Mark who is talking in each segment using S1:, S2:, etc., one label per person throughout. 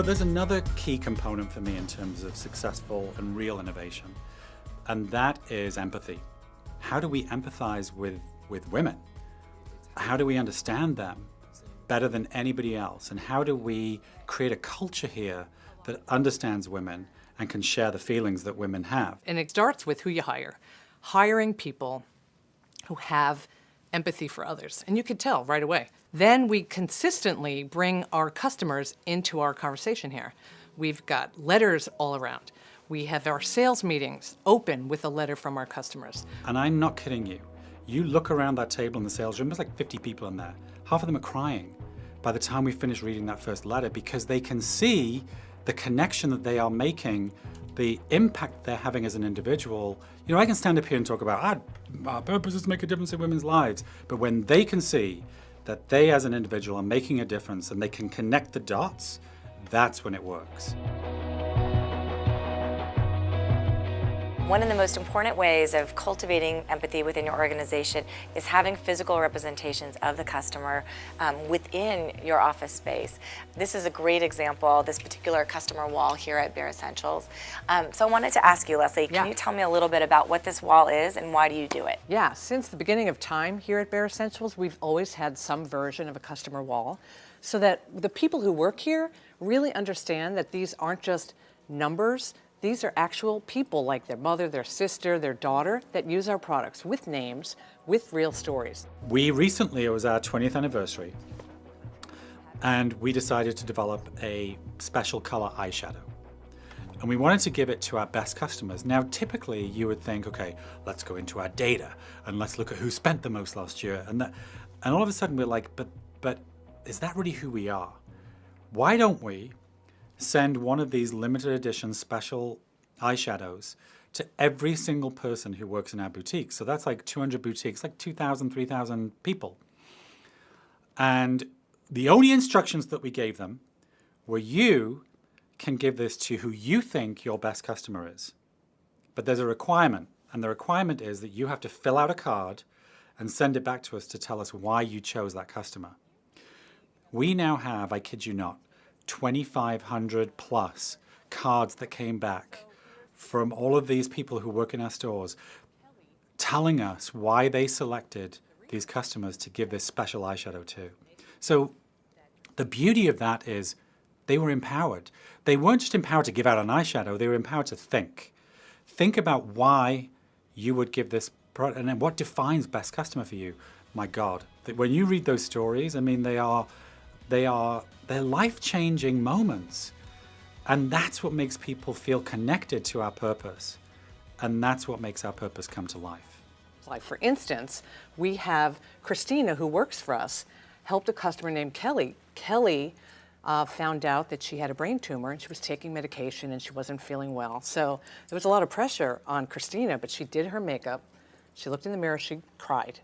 S1: There's another key component for me in terms of successful and real innovation, and that is empathy. How do we empathize with women? How do we understand them better than anybody else? And how do we create a culture here that understands women and can share the feelings that women have?
S2: And it starts with who you hire. Hiring people who have empathy for others. And you could tell right away. Then we consistently bring our customers into our conversation here. We've got letters all around. We have our sales meetings open with a letter from our customers.
S1: And I'm not kidding you. You look around that table in the sales room, there's like 50 people in there. Half of them are crying by the time we finish reading that first letter because they can see the connection that they are making, the impact they're having as an individual. I can stand up here and talk about our purpose is to make a difference in women's lives, but when they can see that they as an individual are making a difference and they can connect the dots, that's when it works.
S3: One of the most important ways of cultivating empathy within your organization is having physical representations of the customer within your office space. This is a great example, this particular customer wall here at Bare Escentuals. So I wanted to ask you, Leslie, can you tell me a little bit about what this wall is and why do you do it?
S2: Yeah, since the beginning of time here at Bare Escentuals, we've always had some version of a customer wall so that the people who work here really understand that these aren't just numbers. These are actual people like their mother, their sister, their daughter that use our products with names, with real stories.
S1: We recently, it was our 20th anniversary, and we decided to develop a special color eyeshadow. And we wanted to give it to our best customers. Now, typically you would think, okay, let's go into our data and let's look at who spent the most last year. And all of a sudden we're like, but is that really who we are? Why don't we send one of these limited edition special eyeshadows to every single person who works in our boutique? So that's like 200 boutiques, like 2,000, 3,000 people. And the only instructions that we gave them were you can give this to who you think your best customer is. But there's a requirement, and the requirement is that you have to fill out a card and send it back to us to tell us why you chose that customer. We now have, I kid you not, 2,500 plus cards that came back from all of these people who work in our stores telling us why they selected these customers to give this special eyeshadow to. So the beauty of that is they were empowered. They weren't just empowered to give out an eyeshadow, they were empowered to think. Think about why you would give this product and then what defines best customer for you. My God, when you read those stories, I mean, they're life-changing moments. And that's what makes people feel connected to our purpose. And that's what makes our purpose come to life.
S2: Like, for instance, we have Christina, who works for us, helped a customer named Kelly. Kelly found out that she had a brain tumor and she was taking medication and she wasn't feeling well. So there was a lot of pressure on Christina, but she did her makeup. She looked in the mirror, she cried.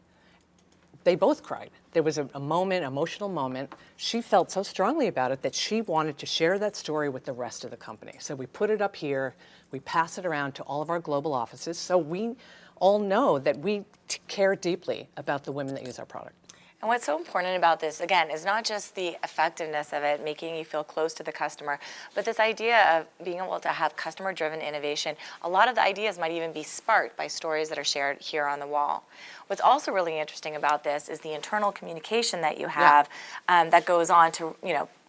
S2: They both cried. There was a moment, emotional moment. She felt so strongly about it that she wanted to share that story with the rest of the company. So we put it up here, we pass it around to all of our global offices, so we all know that we care deeply about the women that use our product.
S3: And what's so important about this, again, is not just the effectiveness of it, making you feel close to the customer, but this idea of being able to have customer-driven innovation. A lot of the ideas might even be sparked by stories that are shared here on the wall. What's also really interesting about this is the internal communication that you have that goes on to,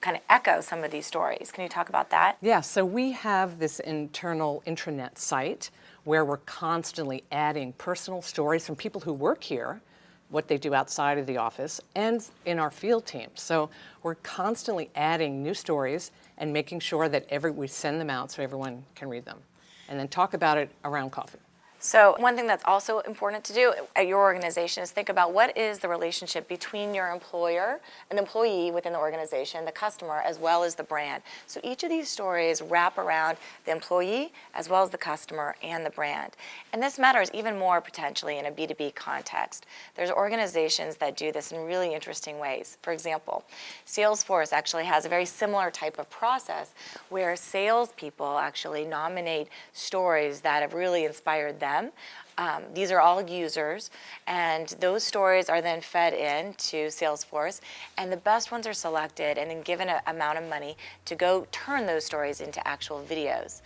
S3: kind of echo some of these stories. Can you talk about that?
S2: Yeah, so we have this internal intranet site where we're constantly adding personal stories from people who work here, what they do outside of the office, and in our field teams. So we're constantly adding new stories and making sure that we send them out so everyone can read them, and then talk about it around coffee.
S3: So one thing that's also important to do at your organization is think about what is the relationship between your employer, an employee within the organization, the customer, as well as the brand. So each of these stories wrap around the employee as well as the customer and the brand. And this matters even more potentially in a B2B context. There's organizations that do this in really interesting ways. For example, Salesforce actually has a very similar type of process where salespeople actually nominate stories that have really inspired them them. These are all users, and those stories are then fed into Salesforce, and the best ones are selected and then given an amount of money to go turn those stories into actual videos.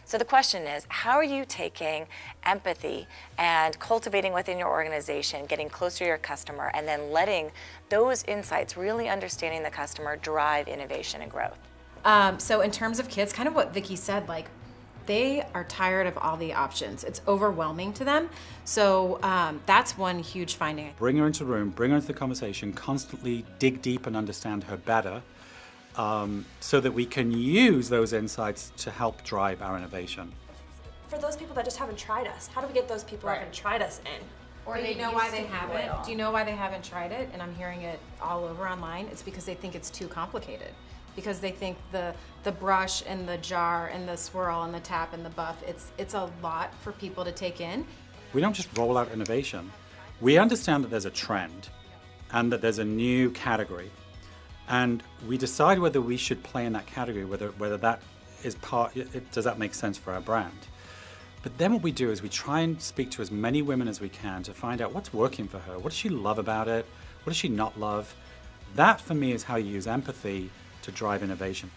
S3: So the question is, how are you taking empathy and cultivating within your organization, getting closer to your customer, and then letting those insights, really understanding the customer, drive innovation and growth?
S4: So in terms of kids, kind of what Vicki said, like, they are tired of all the options. It's overwhelming to them. So that's one huge finding.
S1: Bring her into the room, bring her into the conversation, constantly dig deep and understand her better, so that we can use those insights to help drive our innovation.
S5: For those people that just haven't tried us, how do we get those people who haven't tried us in?
S4: Or they know why they haven't. Do you know why they haven't tried it? And I'm hearing it all over online. It's because they think it's too complicated. Because they think the brush and the jar and the swirl and the tap and the buff, it's a lot for people to take in.
S1: We don't just roll out innovation. We understand that there's a trend and that there's a new category. And we decide whether we should play in that category, whether that is does that make sense for our brand. But then what we do is we try and speak to as many women as we can to find out what's working for her. What does she love about it? What does she not love? That, for me, is how you use empathy to drive innovation.